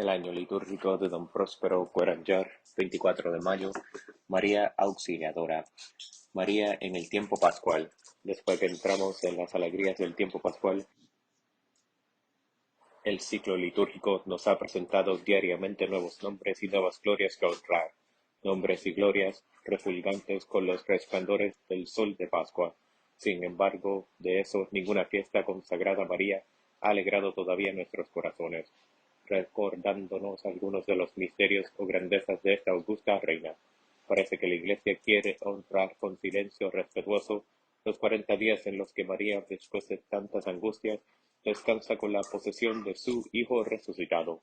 El año litúrgico de Don Próspero Cuéllar, 24 de mayo, María Auxiliadora. María en el tiempo pascual. Después que entramos en las alegrías del tiempo pascual, el ciclo litúrgico nos ha presentado diariamente nuevos nombres y nuevas glorias que honrar, nombres y glorias refulgantes con los resplandores del sol de Pascua. Sin embargo, de eso ninguna fiesta consagrada a María ha alegrado todavía nuestros corazones, recordándonos algunos de los misterios o grandezas de esta augusta reina. Parece que la Iglesia quiere honrar con silencio respetuoso los 40 días en los que María, después de tantas angustias, descansa con la posesión de su Hijo resucitado.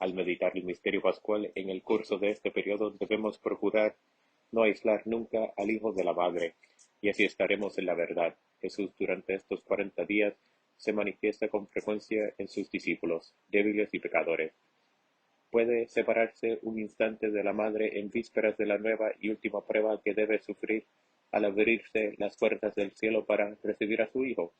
Al meditar el misterio pascual en el curso de este periodo debemos procurar no aislar nunca al Hijo de la Madre, y así estaremos en la verdad. Jesús durante estos 40 días se manifiesta con frecuencia en sus discípulos, débiles y pecadores. Puede separarse un instante de la Madre en vísperas de la nueva y última prueba que debe sufrir al abrirse las puertas del cielo para recibir a su Hijo.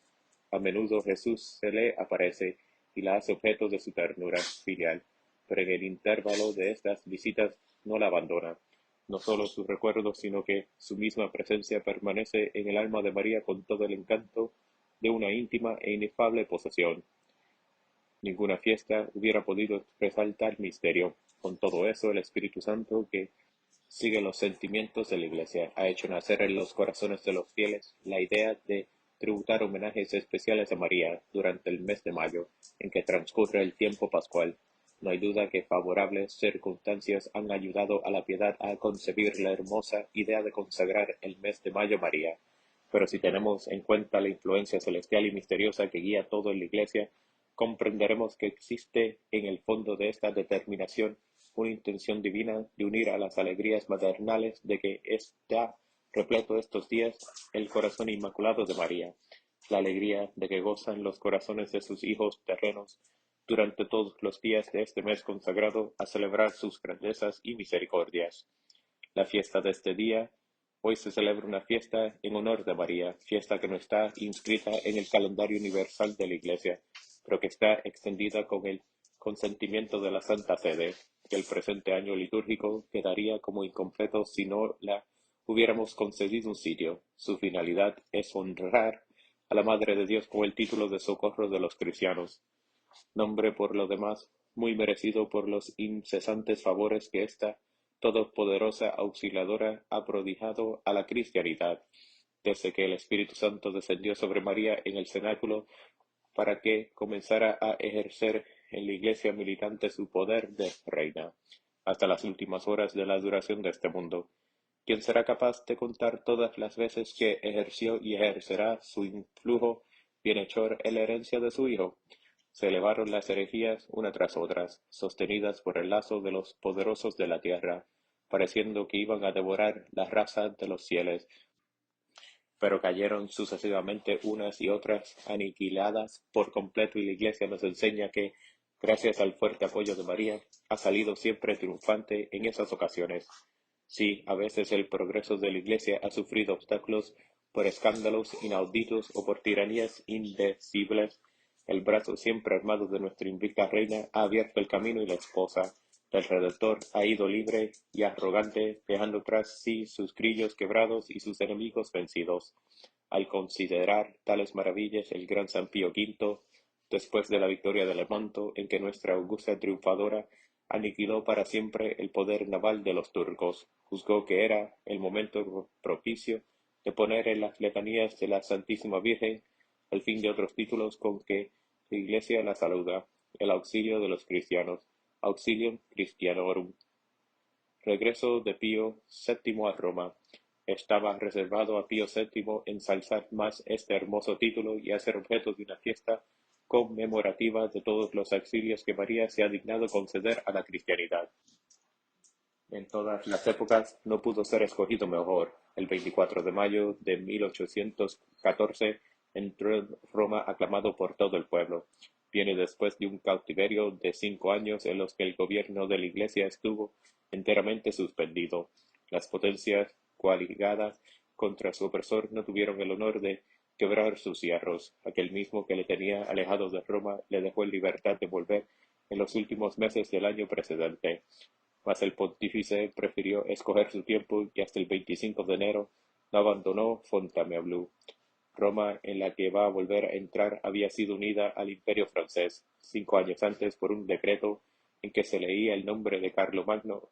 A menudo Jesús se le aparece y la hace objeto de su ternura filial, pero en el intervalo de estas visitas no la abandona. No solo su recuerdo, sino que su misma presencia permanece en el alma de María con todo el encanto de una íntima e inefable posesión. Ninguna fiesta hubiera podido expresar tal misterio. Con todo eso, el Espíritu Santo, que sigue los sentimientos de la Iglesia, ha hecho nacer en los corazones de los fieles la idea de tributar homenajes especiales a María durante el mes de mayo, en que transcurre el tiempo pascual. No hay duda que favorables circunstancias han ayudado a la piedad a concebir la hermosa idea de consagrar el mes de mayo a María. Pero si tenemos en cuenta la influencia celestial y misteriosa que guía todo en la Iglesia, comprenderemos que existe en el fondo de esta determinación una intención divina de unir a las alegrías maternales de que está repleto estos días el corazón inmaculado de María, la alegría de que gozan los corazones de sus hijos terrenos durante todos los días de este mes consagrado a celebrar sus grandezas y misericordias. La fiesta de este día, hoy se celebra una fiesta en honor de María, fiesta que no está inscrita en el calendario universal de la Iglesia, pero que está extendida con el consentimiento de la Santa Sede, que el presente año litúrgico quedaría como incompleto si no la hubiéramos concedido un sitio. Su finalidad es honrar a la Madre de Dios con el título de Socorro de los cristianos, nombre por lo demás muy merecido por los incesantes favores que esta todopoderosa auxiliadora ha prodigado a la cristianidad, desde que el Espíritu Santo descendió sobre María en el cenáculo para que comenzara a ejercer en la Iglesia militante su poder de reina, hasta las últimas horas de la duración de este mundo. ¿Quién será capaz de contar todas las veces que ejerció y ejercerá su influjo bienhechor en la herencia de su Hijo? Se elevaron las herejías una tras otras, sostenidas por el lazo de los poderosos de la tierra, pareciendo que iban a devorar la raza de los cielos, pero cayeron sucesivamente unas y otras, aniquiladas por completo, y la Iglesia nos enseña que, gracias al fuerte apoyo de María, ha salido siempre triunfante en esas ocasiones. Sí, a veces el progreso de la Iglesia ha sufrido obstáculos por escándalos inauditos o por tiranías indecibles. El brazo siempre armado de nuestra invicta reina ha abierto el camino y la esposa del Redentor ha ido libre y arrogante, dejando tras sí sus grillos quebrados y sus enemigos vencidos. Al considerar tales maravillas, el gran San Pío V, después de la victoria de Lepanto, en que nuestra augusta triunfadora aniquiló para siempre el poder naval de los turcos, juzgó que era el momento propicio de poner en las letanías de la Santísima Virgen, al fin de otros títulos con que la Iglesia la saluda, el auxilio de los cristianos, Auxilium Christianorum. Regreso de Pío VII a Roma. Estaba reservado a Pío VII ensalzar más este hermoso título y hacer objeto de una fiesta conmemorativa de todos los auxilios que María se ha dignado conceder a la cristianidad. En todas las épocas no pudo ser escogido mejor. El 24 de mayo de 1814 entró en Roma aclamado por todo el pueblo. Viene después de un cautiverio de 5 años en los que el gobierno de la Iglesia estuvo enteramente suspendido. Las potencias coaligadas contra su opresor no tuvieron el honor de quebrar sus hierros. Aquel mismo que le tenía alejado de Roma le dejó en libertad de volver en los últimos meses del año precedente, mas el pontífice prefirió escoger su tiempo y hasta el 25 de enero no abandonó Fontainebleau. Roma, en la que va a volver a entrar, había sido unida al Imperio francés 5 años antes por un decreto en que se leía el nombre de Carlomagno.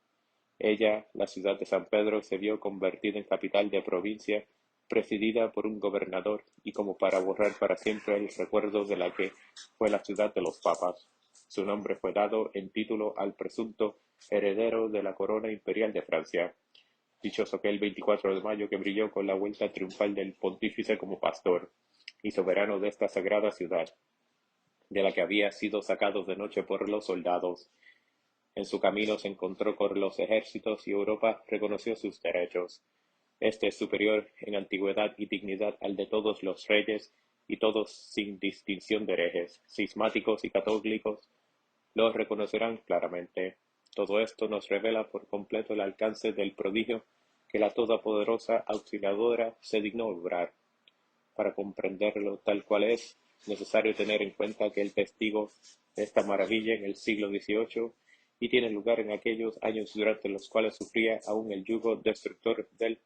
Ella, la ciudad de San Pedro, se vio convertida en capital de provincia, presidida por un gobernador, y como para borrar para siempre el recuerdo de la que fue la ciudad de los papas. Su nombre fue dado en título al presunto heredero de la corona imperial de Francia. Dichoso aquel 24 de mayo que brilló con la vuelta triunfal del pontífice como pastor y soberano de esta sagrada ciudad, de la que había sido sacado de noche por los soldados. En su camino se encontró con los ejércitos y Europa reconoció sus derechos. Este es superior en antigüedad y dignidad al de todos los reyes, y todos sin distinción de herejes, cismáticos y católicos, lo reconocerán claramente. Todo esto nos revela por completo el alcance del prodigio que la todopoderosa auxiliadora se dignó obrar. Para comprenderlo tal cual es necesario tener en cuenta que el testigo de esta maravilla en el siglo XVIII y tiene lugar en aquellos años durante los cuales sufría aún el yugo destructor del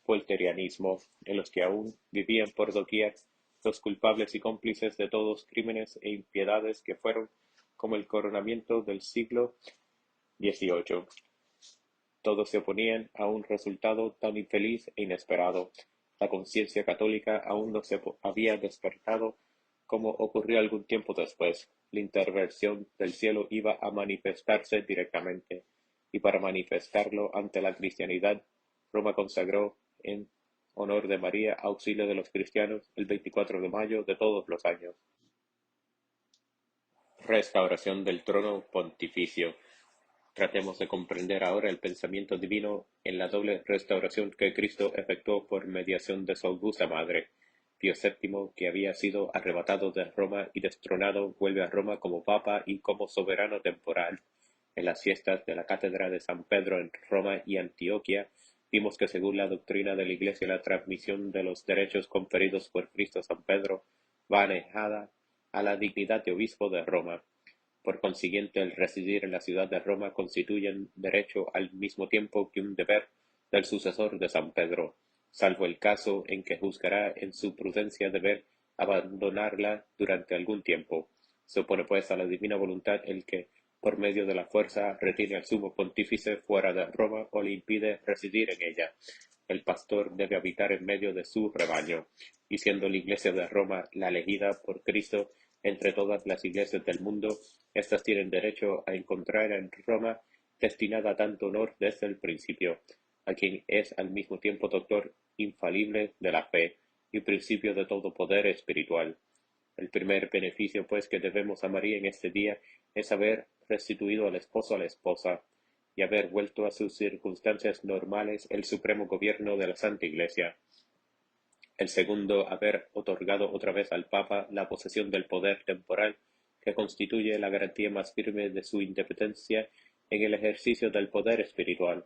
volterianismo, en los que aún vivían por doquier los culpables y cómplices de todos crímenes e impiedades que fueron como el coronamiento del siglo XVIII. Todos se oponían a un resultado tan infeliz e inesperado. La conciencia católica aún no se había despertado como ocurrió algún tiempo después. La intervención del cielo iba a manifestarse directamente, y para manifestarlo ante la cristianidad, Roma consagró en honor de María auxilio de los cristianos el 24 de mayo de todos los años. Restauración del trono pontificio. Tratemos de comprender ahora el pensamiento divino en la doble restauración que Cristo efectuó por mediación de su augusta Madre. Pío VII, que había sido arrebatado de Roma y destronado, vuelve a Roma como Papa y como soberano temporal. En las fiestas de la Cátedra de San Pedro en Roma y Antioquia, vimos que según la doctrina de la Iglesia la transmisión de los derechos conferidos por Cristo a San Pedro va anejada a la dignidad de obispo de Roma. Por consiguiente, el residir en la ciudad de Roma constituye un derecho al mismo tiempo que un deber del sucesor de San Pedro, salvo el caso en que juzgará en su prudencia deber abandonarla durante algún tiempo. Se opone pues a la divina voluntad el que, por medio de la fuerza, retiene al sumo pontífice fuera de Roma o le impide residir en ella. El pastor debe habitar en medio de su rebaño, y siendo la Iglesia de Roma la elegida por Cristo entre todas las iglesias del mundo, éstas tienen derecho a encontrar en Roma destinada a tanto honor desde el principio, a quien es al mismo tiempo doctor infalible de la fe y principio de todo poder espiritual. El primer beneficio, pues, que debemos a María en este día es haber restituido al esposo a la esposa y haber vuelto a sus circunstancias normales el supremo gobierno de la Santa Iglesia. El segundo, haber otorgado otra vez al Papa la posesión del poder temporal, que constituye la garantía más firme de su independencia en el ejercicio del poder espiritual.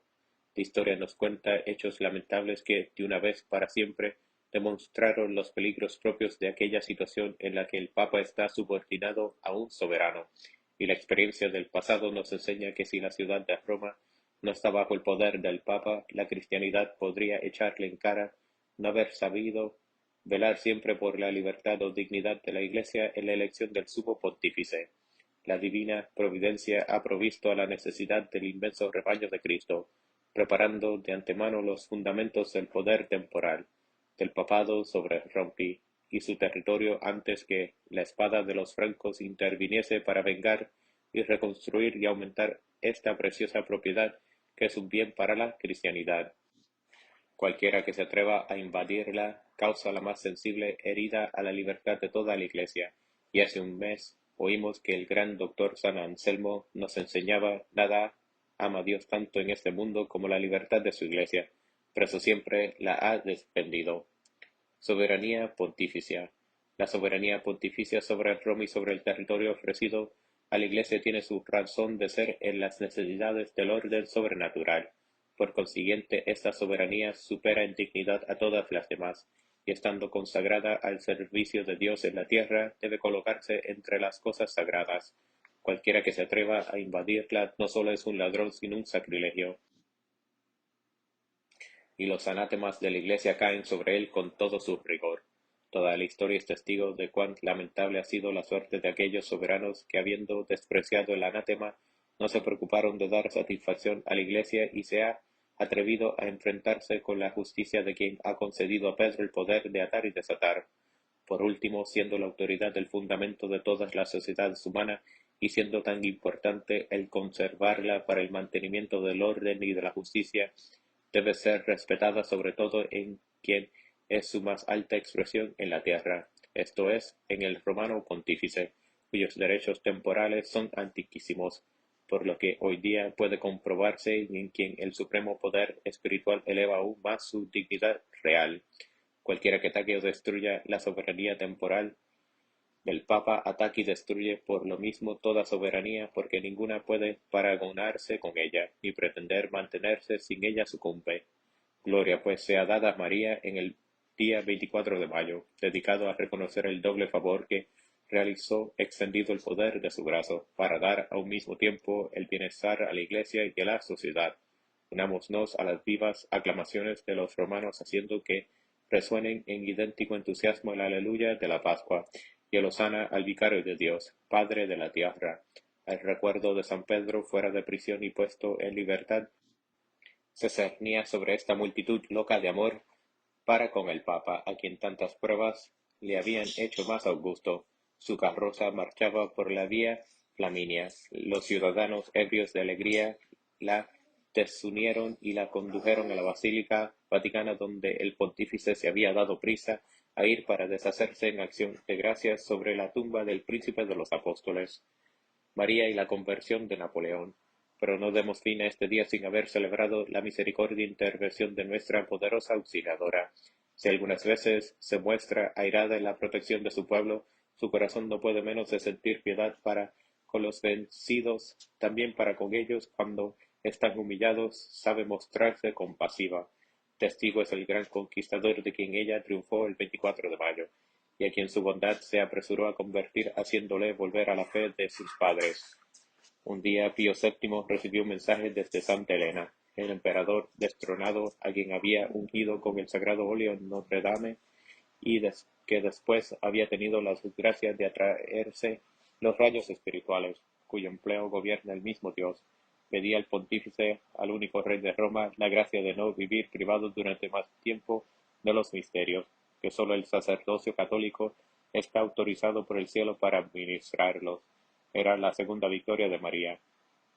La historia nos cuenta hechos lamentables que, de una vez para siempre, demostraron los peligros propios de aquella situación en la que el Papa está subordinado a un soberano, y la experiencia del pasado nos enseña que si la ciudad de Roma no está bajo el poder del Papa, la cristianidad podría echarle en cara no haber sabido velar siempre por la libertad o dignidad de la Iglesia en la elección del sumo pontífice. La divina providencia ha provisto a la necesidad del inmenso rebaño de Cristo, preparando de antemano los fundamentos del poder temporal, del papado sobre Rompi y su territorio antes que la espada de los francos interviniese para vengar y reconstruir y aumentar esta preciosa propiedad que es un bien para la cristianidad. Cualquiera que se atreva a invadirla causa la más sensible herida a la libertad de toda la Iglesia, y hace un mes oímos que el gran doctor San Anselmo nos enseñaba: nada ama Dios tanto en este mundo como la libertad de su Iglesia, pero eso siempre la ha defendido. Soberanía pontificia. La soberanía pontificia sobre Roma y sobre el territorio ofrecido a la Iglesia tiene su razón de ser en las necesidades del orden sobrenatural. Por consiguiente, esta soberanía supera en dignidad a todas las demás, y estando consagrada al servicio de Dios en la tierra, debe colocarse entre las cosas sagradas. Cualquiera que se atreva a invadirla no solo es un ladrón, sino un sacrilegio, y los anátemas de la Iglesia caen sobre él con todo su rigor. Toda la historia es testigo de cuán lamentable ha sido la suerte de aquellos soberanos que, habiendo despreciado el anátema, no se preocuparon de dar satisfacción a la Iglesia y se ha atrevido a enfrentarse con la justicia de quien ha concedido a Pedro el poder de atar y desatar. Por último, siendo la autoridad el fundamento de todas las sociedades humanas y siendo tan importante el conservarla para el mantenimiento del orden y de la justicia, debe ser respetada sobre todo en quien es su más alta expresión en la tierra, esto es, en el romano pontífice, cuyos derechos temporales son antiquísimos, por lo que hoy día puede comprobarse y en quien el supremo poder espiritual eleva aún más su dignidad real. Cualquiera que ataque o destruya la soberanía temporal del Papa ataca y destruye por lo mismo toda soberanía, porque ninguna puede paragonarse con ella, ni pretender mantenerse sin ella sucumbe. Gloria pues sea dada a María en el día 24 de mayo, dedicado a reconocer el doble favor que realizó extendido el poder de su brazo, para dar a un mismo tiempo el bienestar a la Iglesia y a la sociedad. Unámonos a las vivas aclamaciones de los romanos, haciendo que resuenen en idéntico entusiasmo el aleluya de la Pascua, y el hosana al vicario de Dios, Padre de la tierra. El recuerdo de San Pedro fuera de prisión y puesto en libertad se cernía sobre esta multitud loca de amor para con el Papa, a quien tantas pruebas le habían hecho más augusto. Su carroza marchaba por la vía Flaminia. Los ciudadanos, ebrios de alegría, la desunieron y la condujeron a la Basílica Vaticana, donde el pontífice se había dado prisa a ir para deshacerse en acción de gracias sobre la tumba del príncipe de los apóstoles. María y la conversión de Napoleón. Pero no demos fin a este día sin haber celebrado la misericordia e intervención de nuestra poderosa auxiliadora. Si algunas veces se muestra airada en la protección de su pueblo, su corazón no puede menos de sentir piedad para con los vencidos, también para con ellos cuando están humillados, sabe mostrarse compasiva. Testigo es el gran conquistador de quien ella triunfó el 24 de mayo, y a quien su bondad se apresuró a convertir haciéndole volver a la fe de sus padres. Un día Pío VII recibió un mensaje desde Santa Elena, el emperador destronado a quien había ungido con el sagrado óleo en Notre Dame y que después había tenido las desgracias de atraerse los rayos espirituales, cuyo empleo gobierna el mismo Dios. Pedía al pontífice, al único rey de Roma, la gracia de no vivir privado durante más tiempo de los misterios, que sólo el sacerdocio católico está autorizado por el cielo para administrarlos. Era la segunda victoria de María.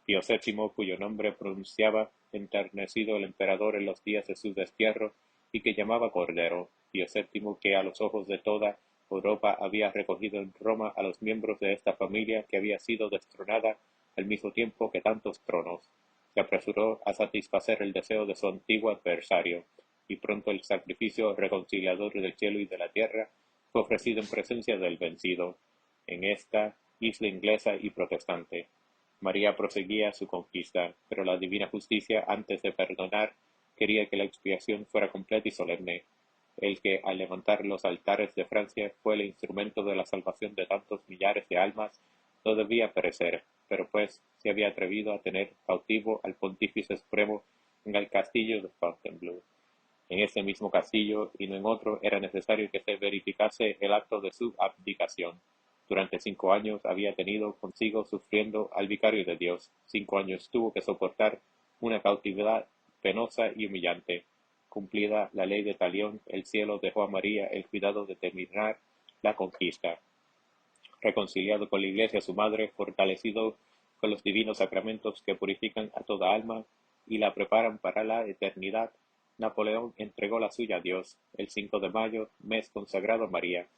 Pío VII, cuyo nombre pronunciaba enternecido el emperador en los días de su destierro y que llamaba Cordero. Pío VII, que a los ojos de toda Europa había recogido en Roma a los miembros de esta familia que había sido destronada al mismo tiempo que tantos tronos. Se apresuró a satisfacer el deseo de su antiguo adversario, y pronto el sacrificio reconciliador del cielo y de la tierra fue ofrecido en presencia del vencido, en esta isla inglesa y protestante. María proseguía su conquista, pero la divina justicia, antes de perdonar, quería que la expiación fuera completa y solemne. El que, al levantar los altares de Francia, fue el instrumento de la salvación de tantos millares de almas, no debía perecer, pero pues se había atrevido a tener cautivo al Pontífice Supremo en el castillo de Fontainebleau. En ese mismo castillo, y no en otro, era necesario que se verificase el acto de su abdicación. Durante 5 años había tenido consigo sufriendo al vicario de Dios. 5 años tuvo que soportar una cautividad penosa y humillante. Cumplida la ley de Talión, el cielo dejó a María el cuidado de terminar la conquista. Reconciliado con la Iglesia su madre, fortalecido con los divinos sacramentos que purifican a toda alma y la preparan para la eternidad, Napoleón entregó la suya a Dios, el 5 de mayo, mes consagrado a María.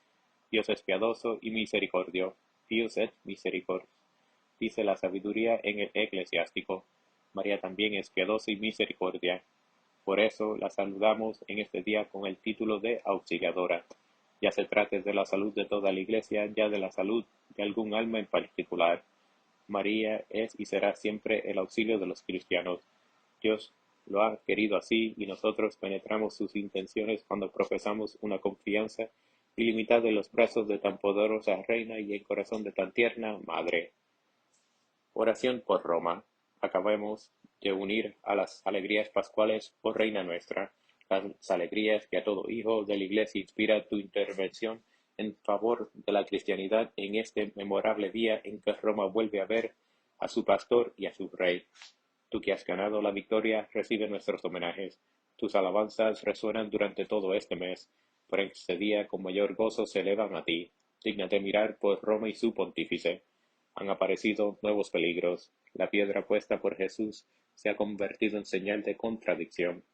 Dios es piadoso y misericordio. Pius et misericordios, dice la sabiduría en el eclesiástico. María también es piadosa y misericordia. Por eso la saludamos en este día con el título de auxiliadora. Ya se trate de la salud de toda la Iglesia, ya de la salud de algún alma en particular. María es y será siempre el auxilio de los cristianos. Dios lo ha querido así y nosotros penetramos sus intenciones cuando profesamos una confianza ilimitada en los brazos de tan poderosa reina y el corazón de tan tierna madre. Oración por Roma. Acabemos de unir a las alegrías pascuales, oh Reina nuestra, las alegrías que a todo hijo de la Iglesia inspira tu intervención en favor de la cristianidad en este memorable día en que Roma vuelve a ver a su pastor y a su rey. Tú que has ganado la victoria, recibe nuestros homenajes. Tus alabanzas resuenan durante todo este mes. Por este día con mayor gozo se elevan a ti. Dígnate mirar por Roma y su pontífice. Han aparecido nuevos peligros. La piedra puesta por Jesús se ha convertido en señal de contradicción.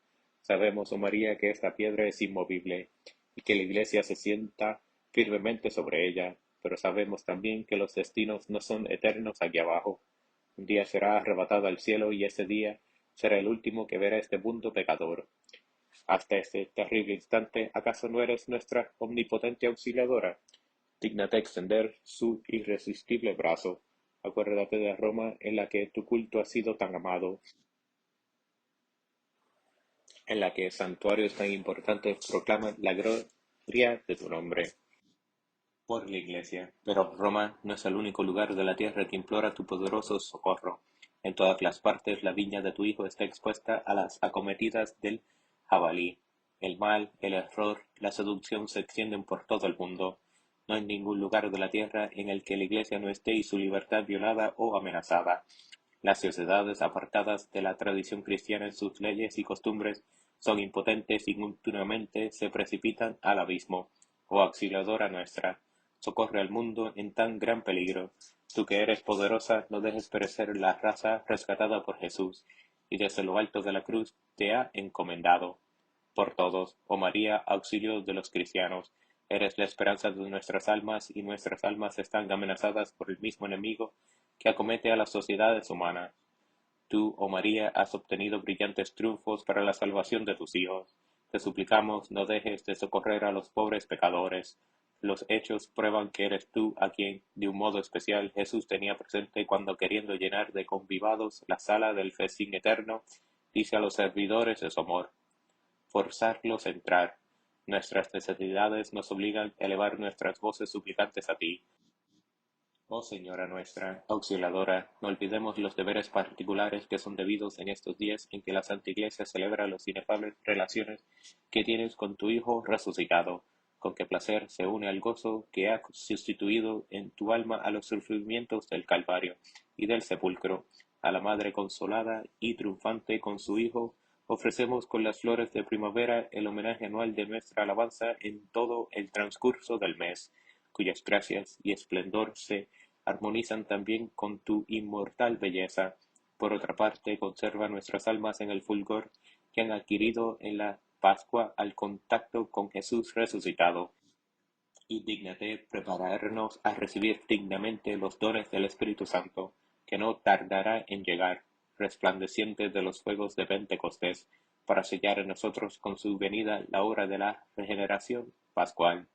Sabemos, oh María, que esta piedra es inmovible y que la Iglesia se sienta firmemente sobre ella, pero sabemos también que los destinos no son eternos aquí abajo. Un día será arrebatada al cielo y ese día será el último que verá este mundo pecador. Hasta este terrible instante, ¿acaso no eres nuestra omnipotente auxiliadora? Dígnate extender su irresistible brazo. Acuérdate de Roma en la que tu culto ha sido tan amado, en la que santuarios tan importantes proclaman la gloria de tu nombre. Por la Iglesia. Pero Roma no es el único lugar de la tierra que implora tu poderoso socorro. En todas las partes la viña de tu Hijo está expuesta a las acometidas del jabalí. El mal, el error, la seducción se extienden por todo el mundo. No hay ningún lugar de la tierra en el que la Iglesia no esté y su libertad violada o amenazada. Las sociedades apartadas de la tradición cristiana en sus leyes y costumbres son impotentes y continuamente se precipitan al abismo. Oh auxiliadora nuestra, socorre al mundo en tan gran peligro. Tú que eres poderosa, no dejes perecer la raza rescatada por Jesús, y desde lo alto de la cruz te ha encomendado. Por todos, oh María, auxilio de los cristianos, eres la esperanza de nuestras almas, y nuestras almas están amenazadas por el mismo enemigo que acomete a las sociedades humanas. Tú, oh María, has obtenido brillantes triunfos para la salvación de tus hijos. Te suplicamos, no dejes de socorrer a los pobres pecadores. Los hechos prueban que eres tú a quien, de un modo especial, Jesús tenía presente cuando, queriendo llenar de convivados la sala del festín eterno, dice a los servidores de su amor: forzarlos a entrar. Nuestras necesidades nos obligan a elevar nuestras voces suplicantes a ti. Oh Señora nuestra, auxiliadora, no olvidemos los deberes particulares que son debidos en estos días en que la Santa Iglesia celebra las inefables relaciones que tienes con tu Hijo resucitado. Con qué placer se une al gozo que ha sustituido en tu alma a los sufrimientos del Calvario y del sepulcro. A la Madre consolada y triunfante con su Hijo, ofrecemos con las flores de primavera el homenaje anual de nuestra alabanza en todo el transcurso del mes, cuyas gracias y esplendor se armonizan también con tu inmortal belleza. Por otra parte, conserva nuestras almas en el fulgor que han adquirido en la Pascua al contacto con Jesús resucitado, y dígnate prepararnos a recibir dignamente los dones del Espíritu Santo, que no tardará en llegar, resplandeciente de los fuegos de Pentecostés, para sellar en nosotros con su venida la hora de la regeneración pascual.